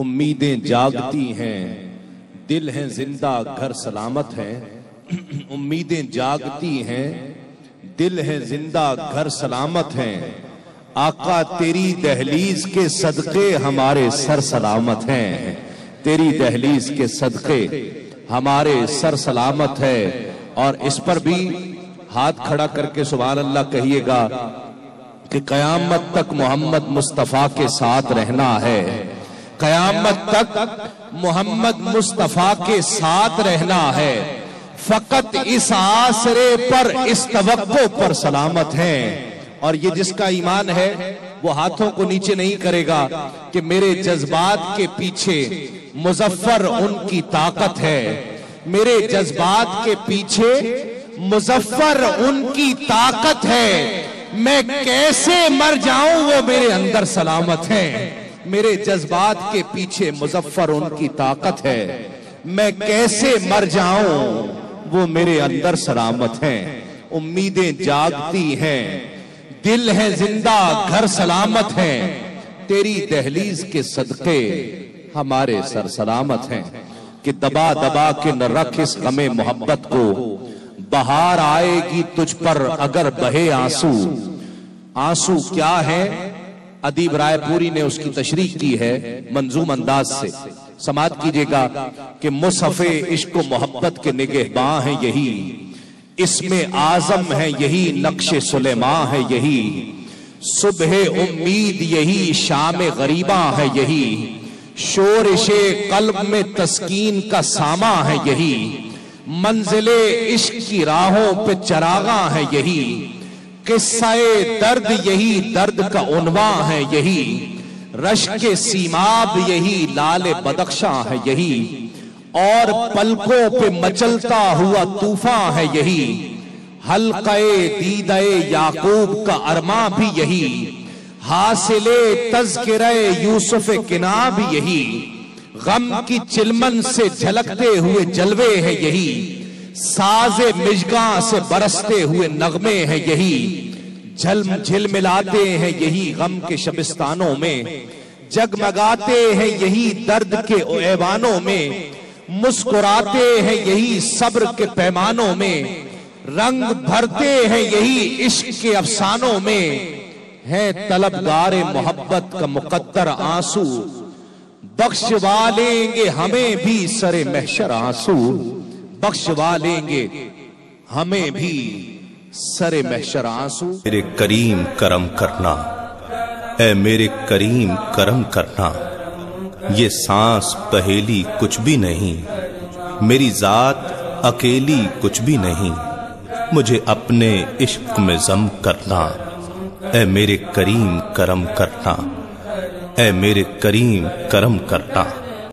امیدیں جاگتی ہیں، دل ہیں زندہ گھر سلامت ہیں۔ امیدیں جاگتی ہیں، دل ہیں زندہ گھر سلامت ہیں۔ آقا تیری دہلیز کے صدقے ہمارے سر سلامت ہیں، تیری دہلیز کے صدقے ہمارے سر سلامت ہے۔ اور اس پر بھی ہاتھ کھڑا کر کے سبحان اللہ کہیے گا کہ قیامت تک محمد مصطفیٰ کے ساتھ رہنا ہے، قیامت تک محمد مصطفیٰ کے ساتھ رہنا ہے۔ فقط اس آسرے پر، اس توقع پر سلامت ہیں۔ اور یہ جس کا ایمان ہے وہ ہاتھوں کو نیچے نہیں کرے گا کہ میرے جذبات کے پیچھے مظفر ان کی طاقت ہے، میرے جذبات کے پیچھے مظفر ان کی طاقت ہے، میں کیسے مر جاؤں وہ میرے اندر سلامت ہیں۔ میرے جذبات کے پیچھے مظفر ان کی طاقت ہے، میں کیسے مر جاؤں وہ میرے اندر سلامت ہیں۔ امیدیں جاگتی ہیں، دل ہے زندہ گھر سلامت ہیں، تیری دہلیز کے صدقے ہمارے سر سلامت ہیں۔ کہ دبا دبا کے نہ رکھ اس غم محبت کو، بہار آئے گی تجھ پر اگر بہے آنسو۔ آنسو کیا ہے؟ ادیب رائے پوری نے اس کی تشریح کی ہے منظوم انداز سے، سماعت کیجئے گا کہ مصحف عشق و محبت کے نگہباں ہیں یہی، اسم اعظم ہے یہی، نقش سلیمان ہے یہی، صبح امید یہی، شام غریباں ہے یہی، شورش قلب میں تسکین کا ساماں ہے یہی، منزل عشق کی راہوں پہ چراغاں ہے یہی، قصہ درد یہی، درد کا عنواں ہے یہی، رشک سیماب یہی، لال بدخشاں ہے یہی، اور پلکوں پہ مچلتا ہوا طوفاں ہے یہی، حلقہ دیدہ یعقوب کا ارماں بھی یہی، حاصل تذکرہ یوسف کنا بھی یہی، غم کی چلمن سے جھلکتے ہوئے جلوے ہے یہی، ساز مژگاں سے برستے ہوئے نغمے ہیں یہی، جھل ملاتے ہیں یہی غم کے شبستانوں میں، جگمگاتے ہیں یہی درد کے ایوانوں میں، مسکراتے ہیں یہی صبر کے پیمانوں میں، رنگ بھرتے ہیں یہی عشق کے افسانوں میں، ہے طلبگار محبت کا مقدر آنسو، بخشوا لیں گے ہمیں بھی سر محشر آنسو، بخشوا لیں گے ہمیں بھی سر محشر آنسو۔ میرے کریم کرم کرنا، اے میرے کریم کرم کرنا، یہ سانس پہیلی کچھ بھی نہیں، میری ذات اکیلی کچھ بھی نہیں، مجھے اپنے عشق میں ضم کرنا، اے میرے کریم کرم کرنا، اے میرے کریم کرم کرنا۔